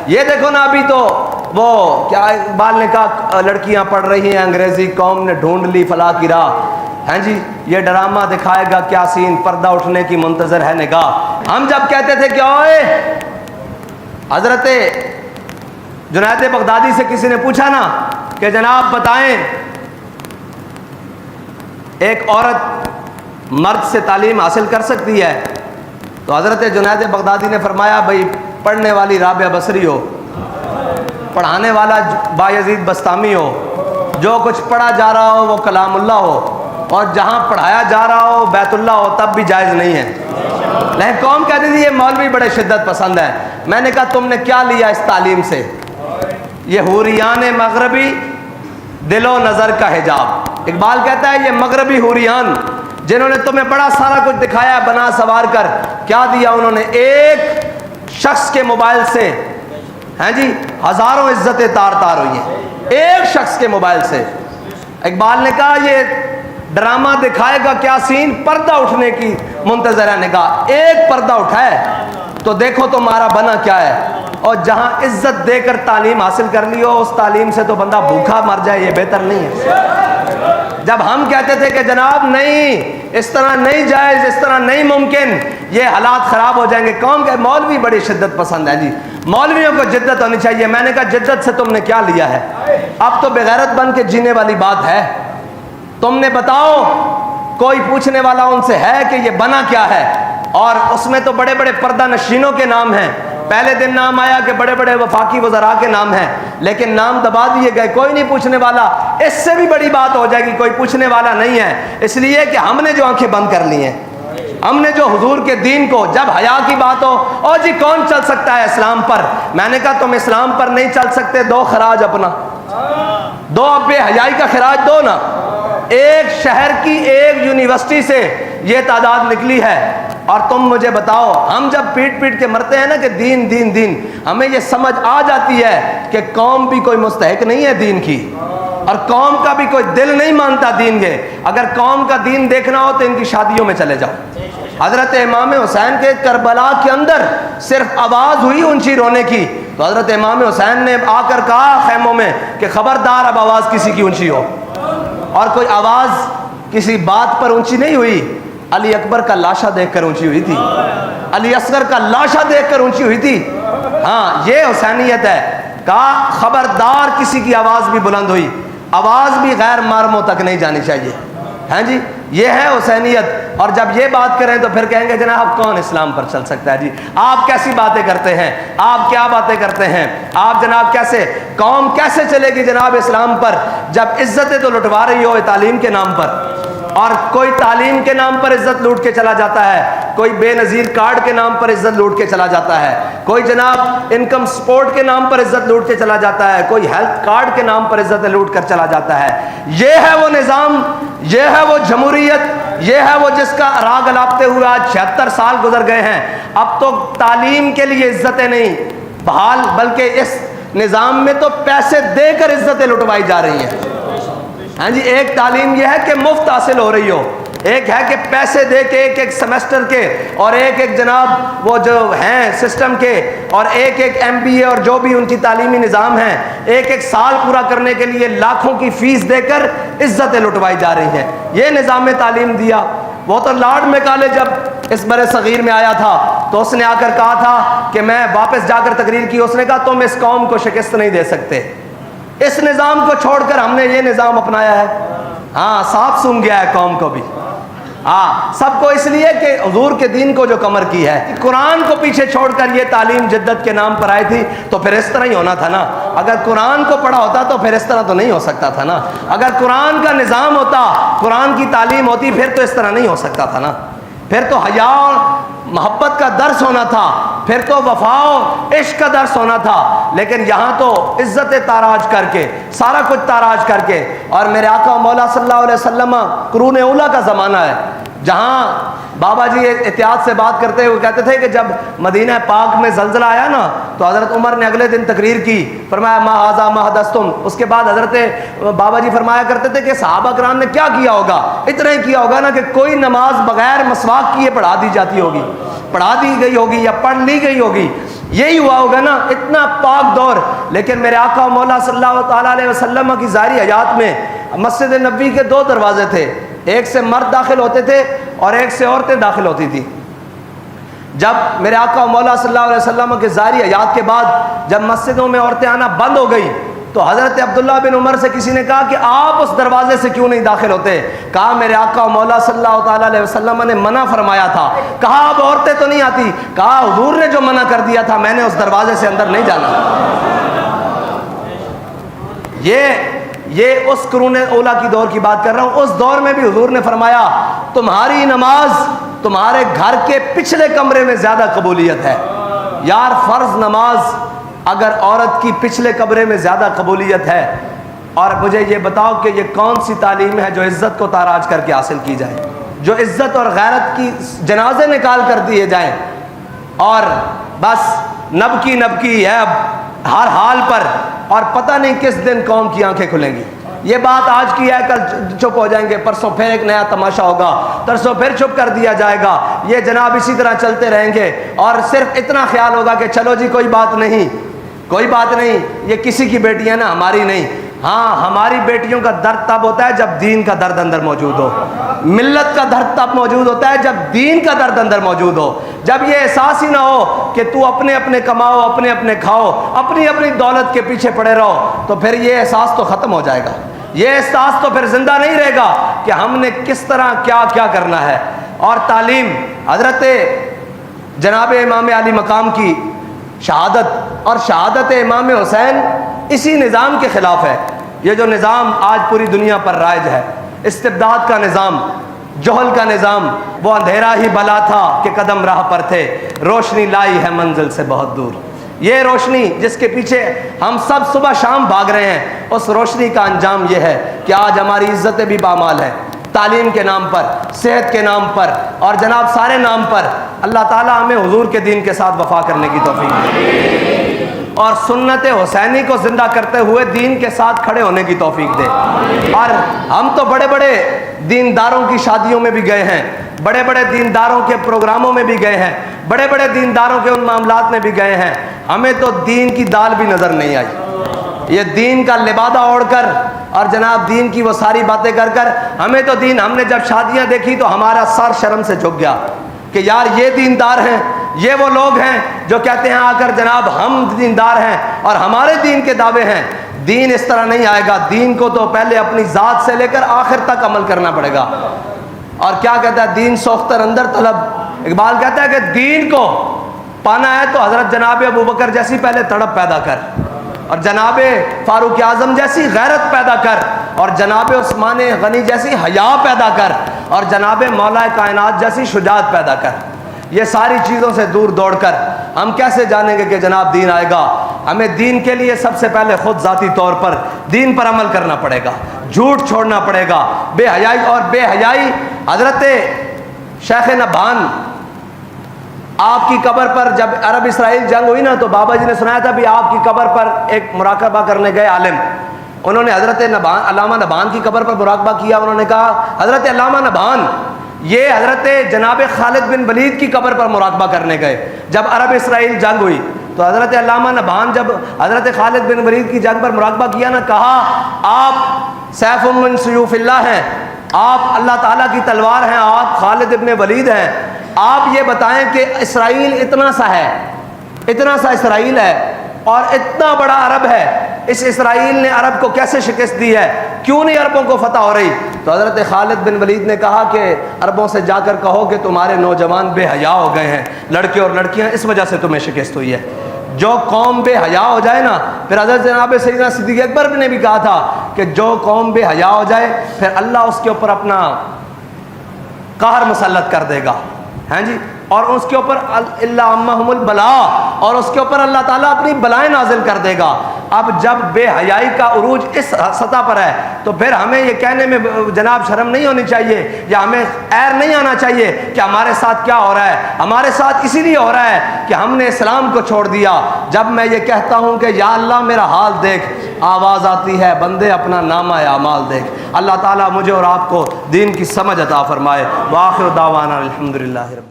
یہ دیکھو نا ابھی تو وہ کیا اقبال نے کہا لڑکیاں پڑھ رہی ہیں انگریزی، قوم نے ڈھونڈ لی فلاح کی راہ. ہیں جی یہ ڈرامہ دکھائے گا کیا سین، پردہ اٹھنے کی منتظر ہے نگاہ. ہم جب کہتے تھے کہ اوئے حضرت جنید بغدادی سے کسی نے پوچھا نا کہ جناب بتائیں ایک عورت مرد سے تعلیم حاصل کر سکتی ہے، تو حضرت جنید بغدادی نے فرمایا بھائی پڑھنے والی رابعہ بصری ہو، پڑھانے والا بایزید بستامی ہو، جو کچھ پڑھا جا رہا ہو وہ کلام اللہ ہو، اور جہاں پڑھایا جا رہا ہو بیت اللہ ہو، تب بھی جائز نہیں ہے. لیکن قوم کہتی تھی یہ مولوی بڑے شدت پسند ہے. میں نے کہا تم نے کیا لیا اس تعلیم سے؟ یہ حوریان مغربی دل و نظر کا حجاب. اقبال کہتا ہے یہ مغربی حوریان جنہوں نے تمہیں بڑا سارا کچھ دکھایا بنا سوار کر، کیا دیا انہوں نے؟ ایک شخص کے موبائل سے ہیں جی ہزاروں عزتیں تار تار ہوئی ہیں، ایک شخص کے موبائل سے. اقبال نے کہا یہ ڈرامہ دکھائے گا کیا سین، پردہ اٹھنے کی منتظر ہے نگاہ. ایک پردہ اٹھائے تو دیکھو تمہارا بنا کیا ہے. اور جہاں عزت دے کر تعلیم حاصل کر لی ہو اس تعلیم سے تو بندہ بھوکا مر جائے، یہ بہتر نہیں ہے. جب ہم کہتے تھے کہ جناب نہیں اس طرح نہیں جائز، اس طرح نہیں ممکن، یہ حالات خراب ہو جائیں گے. قوم کے مولوی بڑی شدت پسند ہے جی، مولویوں کو جدت ہونی چاہیے. میں نے کہا جدت سے تم نے کیا لیا ہے؟ اب تو بغیرت بن کے جینے والی بات ہے. تم نے بتاؤ کوئی پوچھنے والا ان سے ہے کہ یہ بنا کیا ہے؟ اور اس میں تو بڑے بڑے پردہ نشینوں کے نام ہیں. پہلے دن نام آیا کہ بڑے بڑے وفاقی وزراء کے نام ہیں، لیکن نام دبا دیے گئے، کوئی نہیں پوچھنے والا. اس سے بھی بڑی بات ہو جائے گی کوئی پوچھنے والا نہیں ہے، اس لیے کہ ہم نے جو آنکھیں بند کر لی ہیں. ہم نے جو حضور کے دین کو، جب حیا کی بات ہو اور جی کون چل سکتا ہے اسلام پر، میں نے کہا تم اسلام پر نہیں چل سکتے، دو خراج اپنا، دو بے حیائی کا خراج دو نا. ایک شہر کی ایک یونیورسٹی سے یہ تعداد نکلی ہے، اور تم مجھے بتاؤ ہم جب پیٹ پیٹ کے مرتے ہیں نا کہ دین دین دین، ہمیں یہ سمجھ آ جاتی ہے کہ قوم بھی کوئی مستحق نہیں ہے دین کی، اور قوم کا بھی کوئی دل نہیں مانتا دین کے. اگر قوم کا دین دیکھنا ہو تو ان کی شادیوں میں چلے جاؤ. حضرت امام حسین کے کربلا کے اندر صرف آواز ہوئی اونچی رونے کی تو حضرت امام حسین نے آ کر کہا خیموں میں کہ خبردار اب آواز کسی کی اونچی ہو. اور کوئی آواز کسی بات پر اونچی نہیں ہوئی، علی اکبر کا لاشا دیکھ کر اونچی ہوئی تھی، علی اصغر کا لاشا دیکھ کر اونچی ہوئی تھی. ہاں یہ حسینیت ہے. کہا خبردار کسی کی آواز بھی بلند ہوئی، آواز بھی غیر مرموں تک نہیں جانی چاہیے. ہیں جی یہ ہے حسینیت. اور جب یہ بات کریں تو پھر کہیں گے جناب کون اسلام پر چل سکتا ہے؟ جی آپ کیسی باتیں کرتے ہیں، آپ کیا باتیں کرتے ہیں، آپ جناب کیسے، قوم کیسے چلے گی جناب اسلام پر جب عزتیں تو لٹوا رہی ہو تعلیم کے نام پر. اور کوئی تعلیم کے نام پر عزت لوٹ کے چلا جاتا ہے، کوئی بے نظیر کارڈ کے نام پر عزت لوٹ کے چلا جاتا ہے، کوئی جناب انکم سپورٹ کے نام پر عزت لوٹ کے چلا جاتا ہے، کوئی ہیلتھ کارڈ کے نام پر عزت لوٹ کر چلا جاتا ہے. یہ ہے وہ نظام، یہ ہے وہ جمہوریت، یہ ہے وہ جس کا راگ الاپتے ہوئے آج 76 سال گزر گئے ہیں. اب تو تعلیم کے لیے عزتیں نہیں بحال، بلکہ اس نظام میں تو پیسے دے کر عزتیں لٹوائی جا رہی ہیں. ہاں جی ایک تعلیم یہ ہے کہ مفت حاصل ہو رہی ہو، ایک ہے کہ پیسے دے کے ایک ایک سیمسٹر کے، اور ایک ایک جناب وہ جو ہیں سسٹم کے، اور ایک ایک ایم بی اے اور جو بھی ان کی تعلیمی نظام ہیں، ایک ایک سال پورا کرنے کے لیے لاکھوں کی فیس دے کر عزتیں لٹوائی جا رہی ہیں. یہ نظام تعلیم دیا. وہ تو لارڈ میکالے جب اس بر صغیر میں آیا تھا تو اس نے آ کر کہا تھا کہ میں واپس جا کر تقریر کی، اس نے کہا تم اس قوم کو شکست نہیں دے سکتے. اس نظام کو چھوڑ کر ہم نے یہ نظام اپنایا ہے. ہاں صاف سن گیا ہے قوم کو بھی، ہاں سب کو، اس لیے کہ حضور کے دین کو جو کمر کی ہے، قرآن کو پیچھے چھوڑ کر یہ تعلیم جدت کے نام پر آئی تھی. تو پھر اس طرح ہی ہونا تھا نا. اگر قرآن کو پڑھا ہوتا تو پھر اس طرح تو نہیں ہو سکتا تھا نا. اگر قرآن کا نظام ہوتا، قرآن کی تعلیم ہوتی، پھر تو اس طرح نہیں ہو سکتا تھا نا. پھر تو حیا اور محبت کا درس ہونا تھا، پھر تو وفا و عشق کا درس ہونا تھا. لیکن یہاں تو عزت تاراج کر کے، سارا کچھ تاراج کر کے. اور میرے آقا مولا صلی اللہ علیہ وسلم قرون اولیٰ کا زمانہ ہے، جہاں بابا جی احتیاط سے بات کرتے ہوئے کہتے تھے کہ جب مدینہ پاک میں زلزلہ آیا نا تو حضرت عمر نے اگلے دن تقریر کی، فرمایا ما ھذا ما حدثتم. اس کے بعد حضرت بابا جی فرمایا کرتے تھے کہ صحابہ کرام نے کیا کیا ہوگا؟ اتنا ہی کیا ہوگا نا کہ کوئی نماز بغیر مسواک کیے پڑھا دی جاتی ہوگی، پڑھا دی گئی ہوگی یا پڑھ لی گئی ہوگی. یہی ہوا ہوگا نا، اتنا پاک دور. لیکن میرے آقا مولا صلی اللہ تعالیٰ علیہ وسلم کی ظاہری حیات میں مسجد نبوی کے 2 دروازے تھے، ایک سے مرد داخل ہوتے تھے اور ایک سے عورتیں داخل ہوتی تھی. جب میرے آقا مولا صلی اللہ علیہ وسلم کے ظاہری حیات کے بعد جب مسجدوں میں عورتیں آنا بند ہو گئی تو حضرت عبداللہ بن عمر سے کسی نے کہا کہ آپ اس دروازے سے کیوں نہیں داخل ہوتے؟ کہا میرے آقا مولا صلی اللہ تعالیٰ علیہ وسلم نے منع فرمایا تھا. کہا اب عورتیں تو نہیں آتی؟ کہا حضور نے جو منع کر دیا تھا میں نے اس دروازے سے اندر نہیں جانا. یہ اس قرون اولا کی دور کی بات کر رہا ہوں. اس دور میں بھی حضور نے فرمایا تمہاری نماز تمہارے گھر کے پچھلے کمرے میں زیادہ قبولیت ہے. یار فرض نماز اگر عورت کی پچھلے کمرے میں زیادہ قبولیت ہے، اور مجھے یہ بتاؤ کہ یہ کون سی تعلیم ہے جو عزت کو تاراج کر کے حاصل کی جائے، جو عزت اور غیرت کی جنازے نکال کر دیے جائیں اور بس نبکی ہے اب ہر حال پر، اور پتہ نہیں کس دن قوم کی آنکھیں کھلیں گی. یہ بات آج کی ہے، کل چپ ہو جائیں گے، پرسوں پھر ایک نیا تماشا ہوگا، ترسوں پھر چپ کر دیا جائے گا. یہ جناب اسی طرح چلتے رہیں گے اور صرف اتنا خیال ہوگا کہ چلو جی کوئی بات نہیں، یہ کسی کی بیٹی ہے نا، ہماری نہیں. ہاں ہماری بیٹیوں کا درد تب ہوتا ہے جب دین کا درد اندر موجود ہو. ملت کا درد تب موجود ہوتا ہے جب دین کا درد اندر موجود ہو. جب یہ احساس ہی نہ ہو کہ تو اپنے کماؤ، اپنے کھاؤ، اپنی دولت کے پیچھے پڑے رہو، تو پھر یہ احساس تو ختم ہو جائے گا. یہ احساس تو پھر زندہ نہیں رہے گا کہ ہم نے کس طرح کیا کرنا ہے. اور تعلیم حضرت جناب امام علی مقام کی شہادت اور شہادت امام حسین اسی نظام کے خلاف ہے. یہ جو نظام آج پوری دنیا پر رائج ہے، استبداد کا نظام، جہل کا نظام، وہ اندھیرا ہی بلا تھا کہ قدم راہ پر تھے، روشنی لائی ہے منزل سے بہت دور. یہ روشنی جس کے پیچھے ہم سب صبح شام بھاگ رہے ہیں، اس روشنی کا انجام یہ ہے کہ آج ہماری عزتیں بھی پامال ہیں. تعلیم کے نام پر، صحت کے نام پر اور جناب سارے نام پر. اللہ تعالیٰ ہمیں حضور کے دین کے ساتھ وفا کرنے کی توفیق دے اور سنت حسینی کو زندہ کرتے ہوئے دین کے ساتھ کھڑے ہونے کی توفیق دے. اور ہم تو بڑے بڑے دینداروں کی شادیوں میں بھی گئے ہیں، بڑے بڑے دینداروں کے پروگراموں میں بھی گئے ہیں، بڑے بڑے دینداروں کے ان معاملات میں بھی گئے ہیں. ہمیں تو دین کی دال بھی نظر نہیں آئی. یہ دین کا لبادہ اوڑھ کر اور جناب دین کی وہ ساری باتیں کر ہمیں تو ہم نے جب شادیاں دیکھی تو ہمارا سر شرم سے جھک گیا کہ یار یہ دیندار ہیں، یہ وہ لوگ ہیں جو کہتے ہیں آ کر جناب ہم دیندار ہیں اور ہمارے دین کے دعوے ہیں. دین اس طرح نہیں آئے گا. دین کو تو پہلے اپنی ذات سے لے کر آخر تک عمل کرنا پڑے گا. اور کیا کہتا ہے دین سوختر اندر طلب. اقبال کہتا ہے کہ دین کو پانا ہے تو حضرت جناب ابو بکر جیسی پہلے تڑپ پیدا کر، اور جناب فاروق اعظم جیسی غیرت پیدا کر، اور جناب عثمان غنی جیسی حیا پیدا کر، اور جناب مولا کائنات جیسی شجاعت پیدا کر. یہ ساری چیزوں سے دور دوڑ کر ہم کیسے جانیں گے کہ جناب دین آئے گا؟ ہمیں دین کے لیے سب سے پہلے خود ذاتی طور پر دین پر عمل کرنا پڑے گا، جھوٹ چھوڑنا پڑے گا، بے حیائی. حضرت شیخ نبھان آپ کی قبر پر جب عرب اسرائیل جنگ ہوئی نا تو بابا جی نے سنایا تھا بھی آپ کی قبر پر ایک مراقبہ کرنے گئے عالم، انہوں نے حضرت علامہ نبھان کی قبر پر مراقبہ کیا. انہوں نے کہا حضرت علامہ نبھان یہ حضرت جناب خالد بن ولید کی قبر پر مراقبہ کرنے گئے جب عرب اسرائیل جنگ ہوئی. تو حضرت علامہ نبھان جب حضرت خالد بن ولید کی جنگ پر مراقبہ کیا نا، کہا آپ سیف من سیوف اللہ ہیں، آپ اللہ تعالیٰ کی تلوار ہیں، آپ خالد ابن ولید ہیں. آپ یہ بتائیں کہ اسرائیل اتنا سا اسرائیل ہے اور اتنا بڑا عرب ہے، اس اسرائیل نے عرب کو کیسے شکست دی ہے؟ کیوں نہیں عربوں کو فتح ہو رہی؟ تو حضرت خالد بن ولید نے کہا کہ عربوں سے جا کر کہو کہ تمہارے نوجوان بے حیا ہو گئے ہیں، لڑکے اور لڑکیاں، اس وجہ سے تمہیں شکست ہوئی ہے. جو قوم بے حیا ہو جائے نا، پھر حضرت جناب سیدنا صدیق اکبر نے بھی کہا تھا کہ جو قوم بے حیا ہو جائے پھر اللہ اس کے اوپر اپنا قہر مسلط کر دے گا. ہاں جی، اور اس کے اوپر اللہ عمہم البلا، اور اس کے اوپر اللہ تعالیٰ اپنی بلائیں نازل کر دے گا. اب جب بے حیائی کا عروج اس سطح پر ہے تو پھر ہمیں یہ کہنے میں جناب شرم نہیں ہونی چاہیے یا ہمیں عیر نہیں آنا چاہیے کہ ہمارے ساتھ کیا ہو رہا ہے. ہمارے ساتھ اسی لیے ہو رہا ہے کہ ہم نے اسلام کو چھوڑ دیا. جب میں یہ کہتا ہوں کہ یا اللہ میرا حال دیکھ، آواز آتی ہے بندے اپنا نامہ اعمال دیکھ. اللہ تعالیٰ مجھے اور آپ کو دین کی سمجھ عطا فرمائے. وآخر دعوانا الحمدللہ رب